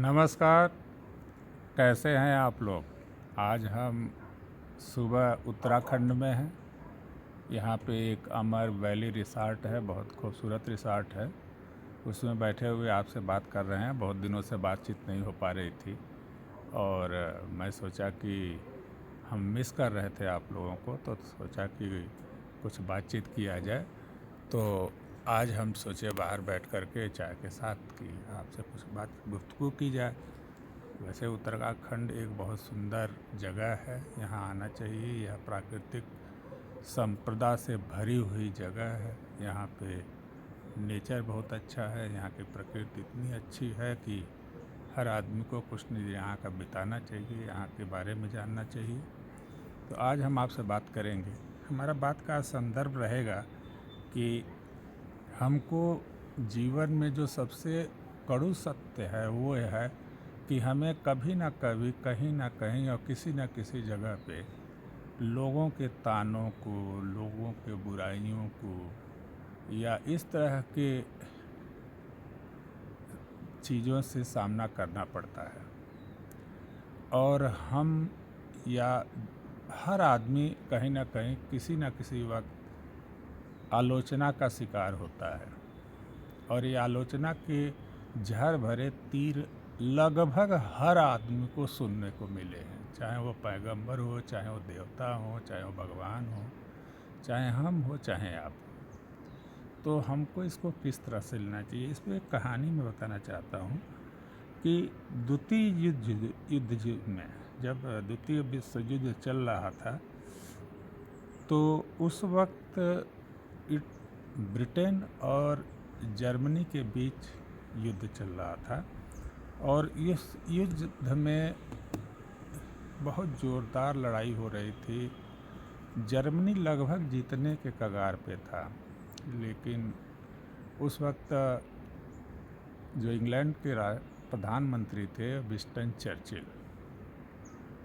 नमस्कार। कैसे हैं आप लोग? आज हम सुबह उत्तराखंड में हैं। यहाँ पे एक अमर वैली रिसॉर्ट है, बहुत खूबसूरत रिसॉर्ट है। उसमें बैठे हुए आपसे बात कर रहे हैं। बहुत दिनों से बातचीत नहीं हो पा रही थी और मैं सोचा कि हम मिस कर रहे थे आप लोगों को, तो सोचा कि कुछ बातचीत किया जाए। तो आज हम सोचे बाहर बैठ कर के चाय के साथ कि आपसे कुछ बात गुफ्तगू की जाए। वैसे उत्तराखंड एक बहुत सुंदर जगह है, यहाँ आना चाहिए। यह प्राकृतिक संपदा से भरी हुई जगह है। यहाँ पे नेचर बहुत अच्छा है। यहाँ की प्रकृति इतनी अच्छी है कि हर आदमी को कुछ नहीं यहाँ का बिताना चाहिए, यहाँ के बारे में जानना चाहिए। तो आज हम आपसे बात करेंगे। हमारा बात का संदर्भ रहेगा कि हमको जीवन में जो सबसे कड़ू सत्य है वो है कि हमें कभी ना कभी, कहीं ना कहीं और किसी न किसी जगह पे लोगों के तानों को, लोगों के बुराइयों को या इस तरह के चीज़ों से सामना करना पड़ता है। और हम या हर आदमी कहीं ना कहीं किसी न किसी वक्त आलोचना का शिकार होता है। और ये आलोचना के जहर भरे तीर लगभग हर आदमी को सुनने को मिले हैं, चाहे वो पैगंबर हो, चाहे वो देवता हो, चाहे वो भगवान हो, चाहे हम हो, चाहे आप हो। तो हमको इसको किस तरह से लेना चाहिए, इस पर एक कहानी मैं बताना चाहता हूँ कि द्वितीय युद्ध में, जब द्वितीय विश्व युद्ध चल रहा था, तो उस वक्त ब्रिटेन और जर्मनी के बीच युद्ध चल रहा था। और इस युद्ध में बहुत ज़ोरदार लड़ाई हो रही थी। जर्मनी लगभग जीतने के कगार पे था, लेकिन उस वक्त जो इंग्लैंड के प्रधानमंत्री थे विंस्टन चर्चिल,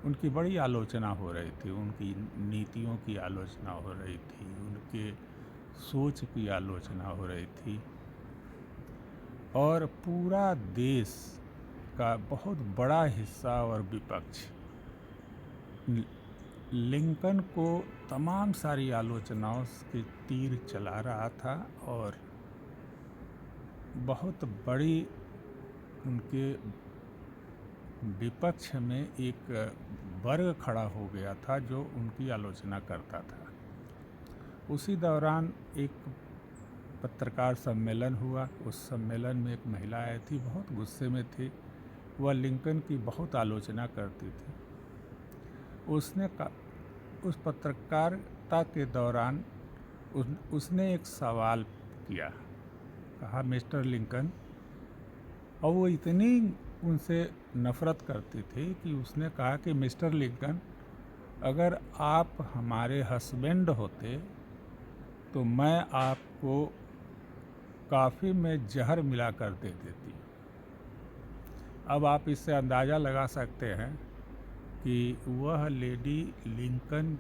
उनकी बड़ी आलोचना हो रही थी। उनकी नीतियों की आलोचना हो रही थी, उनके सोच की आलोचना हो रही थी। और पूरा देश का बहुत बड़ा हिस्सा और विपक्ष लिंकन को तमाम सारी आलोचनाओं के तीर चला रहा था और बहुत बड़ी उनके विपक्ष में एक वर्ग खड़ा हो गया था जो उनकी आलोचना करता था। उसी दौरान एक पत्रकार सम्मेलन हुआ। उस सम्मेलन में एक महिला आई थी, बहुत गुस्से में थी। वह लिंकन की बहुत आलोचना करती थी। उस पत्रकारिता के दौरान उसने एक सवाल किया, कहा, मिस्टर लिंकन। और वो इतनी उनसे नफ़रत करती थी कि उसने कहा कि मिस्टर लिंकन, अगर आप हमारे हस्बैंड होते तो मैं आपको कॉफ़ी में जहर मिला कर दे देती। अब आप इससे अंदाज़ा लगा सकते हैं कि वह लेडी लिंकन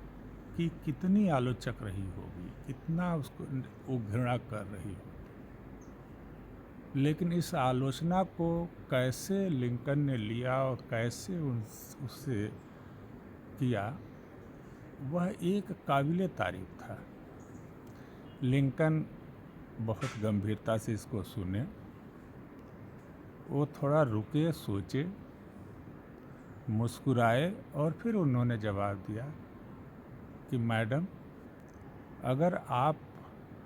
की कितनी आलोचक रही होगी, कितना उसको वो घृणा कर रही होगी। लेकिन इस आलोचना को कैसे लिंकन ने लिया और कैसे उससे किया, वह एक काबिले तारीफ था। लिंकन बहुत गंभीरता से इसको सुने, वो थोड़ा रुके, सोचे, मुस्कुराए और फिर उन्होंने जवाब दिया कि मैडम, अगर आप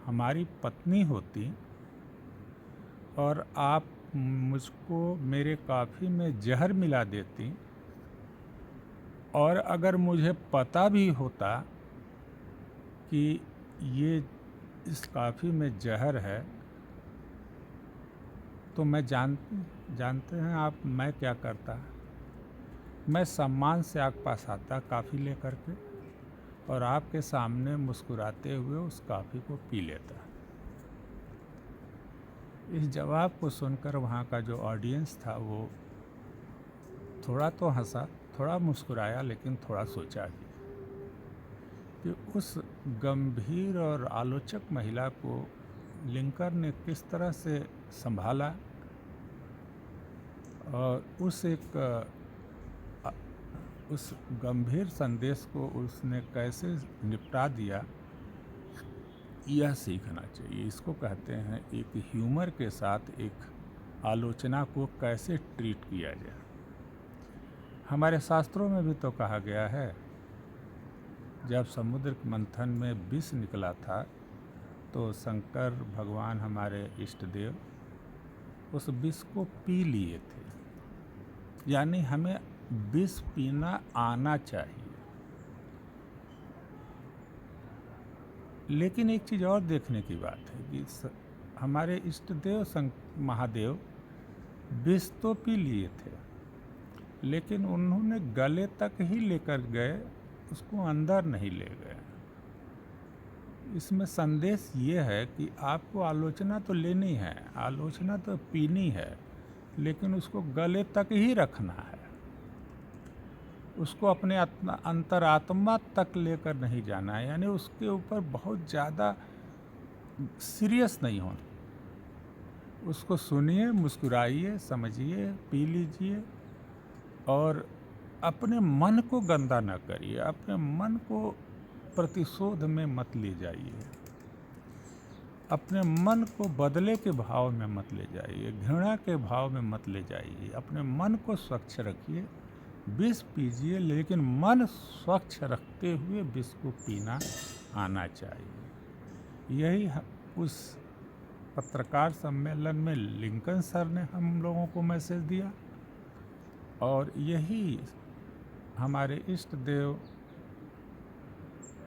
हमारी पत्नी होती और आप मुझको मेरे कॉफ़ी में जहर मिला देती और अगर मुझे पता भी होता कि ये इस कॉफ़ी में जहर है, तो मैं जानते हैं आप मैं क्या करता? मैं सम्मान से आपके पास आता कॉफ़ी लेकर के और आपके सामने मुस्कुराते हुए उस कॉफ़ी को पी लेता। इस जवाब को सुनकर वहाँ का जो ऑडियंस था वो थोड़ा तो हंसा, थोड़ा मुस्कुराया, लेकिन थोड़ा सोचा भी कि उस गंभीर और आलोचक महिला को लिंकन ने किस तरह से संभाला और उस गंभीर संदेश को उसने कैसे निपटा दिया, यह सीखना चाहिए। इसको कहते हैं एक ह्यूमर के साथ एक आलोचना को कैसे ट्रीट किया जाए। हमारे शास्त्रों में भी तो कहा गया है, जब समुद्र मंथन में विष निकला था तो शंकर भगवान हमारे इष्ट देव उस विष को पी लिए थे। यानी हमें विष पीना आना चाहिए। लेकिन एक चीज़ और देखने की बात है कि हमारे इष्ट देव महादेव विष तो पी लिए थे, लेकिन उन्होंने गले तक ही लेकर गए, उसको अंदर नहीं ले गए। इसमें संदेश ये है कि आपको आलोचना तो लेनी है, आलोचना तो पीनी है, लेकिन उसको गले तक ही रखना है, उसको अपने अंतरात्मा तक लेकर नहीं जाना है। यानी उसके ऊपर बहुत ज़्यादा सीरियस नहीं होना। उसको सुनिए, मुस्कुराइए, समझिए, पी लीजिए और अपने मन को गंदा न करिए, अपने मन को प्रतिशोध में मत ले जाइए, अपने मन को बदले के भाव में मत ले जाइए, घृणा के भाव में मत ले जाइए। अपने मन को स्वच्छ रखिए, विष पीजिए, लेकिन मन स्वच्छ रखते हुए विष को पीना आना चाहिए। यही उस पत्रकार सम्मेलन में लिंकन सर ने हम लोगों को मैसेज दिया, और यही हमारे इष्ट देव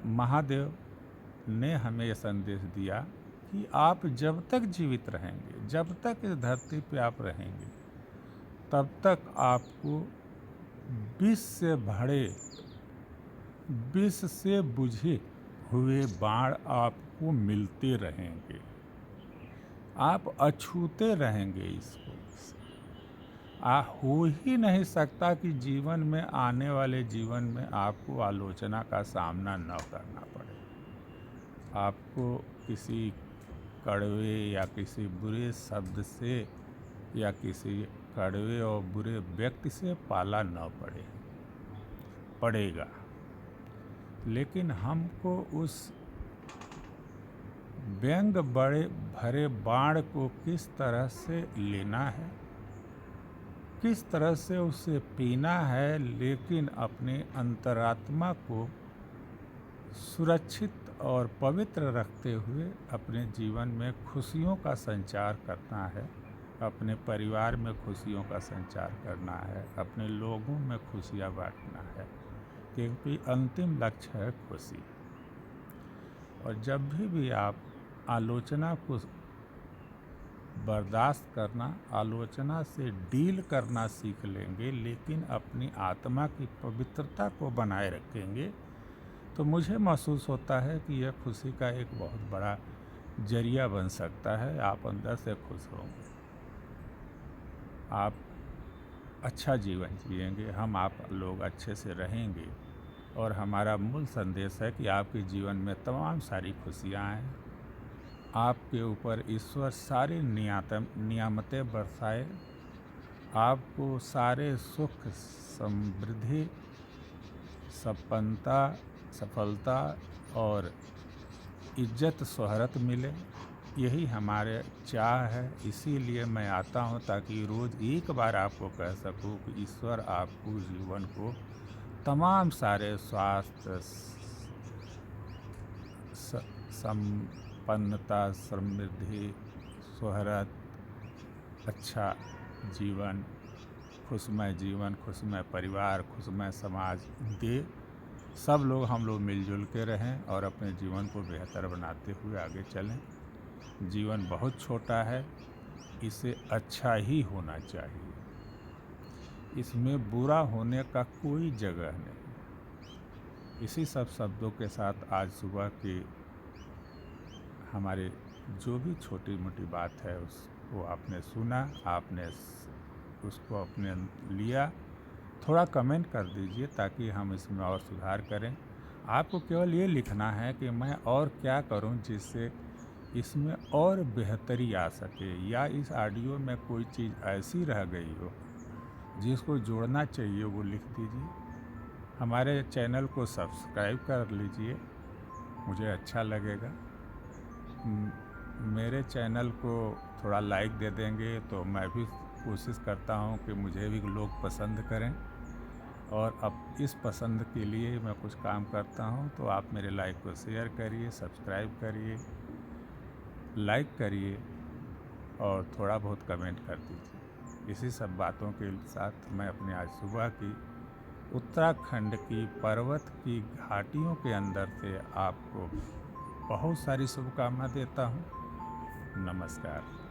महादेव ने हमें यह संदेश दिया कि आप जब तक जीवित रहेंगे, जब तक इस धरती पे आप रहेंगे, तब तक आपको विष से भरे, विष से बुझे हुए बाण आपको मिलते रहेंगे, आप अछूते रहेंगे। इसको हो ही नहीं सकता कि जीवन में, आने वाले जीवन में आपको आलोचना का सामना न करना पड़े। आपको किसी कड़वे या किसी बुरे शब्द से या किसी कड़वे और बुरे व्यक्ति से पाला न पड़ेगा। लेकिन हमको उस व्यंग बड़े भरे बाण को किस तरह से लेना है, किस तरह से उसे पीना है, लेकिन अपने अंतरात्मा को सुरक्षित और पवित्र रखते हुए अपने जीवन में खुशियों का संचार करना है, अपने परिवार में खुशियों का संचार करना है, अपने लोगों में खुशियाँ बांटना है, क्योंकि अंतिम लक्ष्य है खुशी। और जब भी आप आलोचना को बर्दाश्त करना, आलोचना से डील करना सीख लेंगे, लेकिन अपनी आत्मा की पवित्रता को बनाए रखेंगे, तो मुझे महसूस होता है कि यह खुशी का एक बहुत बड़ा जरिया बन सकता है। आप अंदर से खुश होंगे, आप अच्छा जीवन जिएंगे, हम आप लोग अच्छे से रहेंगे। और हमारा मूल संदेश है कि आपके जीवन में तमाम सारी खुशियाँ हैं, आपके ऊपर ईश्वर सारी नियामतें बरसाए, आपको सारे सुख, समृद्धि, संपन्नता, सफलता और इज्जत शोहरत मिले। यही हमारे चाह है। इसीलिए मैं आता हूँ ताकि रोज़ एक बार आपको कह सकूँ कि ईश्वर आपको जीवन को तमाम सारे स्वास्थ्य, संपन्नता, समृद्धि, शोहरत, अच्छा जीवन, खुशमय परिवार, खुशमय समाज दे। सब लोग, हम लोग मिलजुल के रहें और अपने जीवन को बेहतर बनाते हुए आगे चलें। जीवन बहुत छोटा है, इसे अच्छा ही होना चाहिए, इसमें बुरा होने का कोई जगह नहीं। इसी सब शब्दों के साथ आज सुबह की हमारे जो भी छोटी मोटी बात है उसको आपने सुना, आपने उसको अपने लिया, थोड़ा कमेंट कर दीजिए ताकि हम इसमें और सुधार करें। आपको केवल ये लिखना है कि मैं और क्या करूं जिससे इसमें और बेहतरी आ सके, या इस ऑडियो में कोई चीज़ ऐसी रह गई हो जिसको जोड़ना चाहिए वो लिख दीजिए। हमारे चैनल को सब्सक्राइब कर लीजिए, मुझे अच्छा लगेगा। मेरे चैनल को थोड़ा लाइक दे देंगे तो मैं भी कोशिश करता हूँ कि मुझे भी लोग पसंद करें, और अब इस पसंद के लिए मैं कुछ काम करता हूँ। तो आप मेरे लाइक को शेयर करिए, सब्सक्राइब करिए, लाइक करिए और थोड़ा बहुत कमेंट कर दीजिए। इसी सब बातों के साथ मैं अपने आज सुबह की उत्तराखंड की पर्वत की घाटियों के अंदर से आपको बहुत सारी शुभकामना देता हूँ। नमस्कार।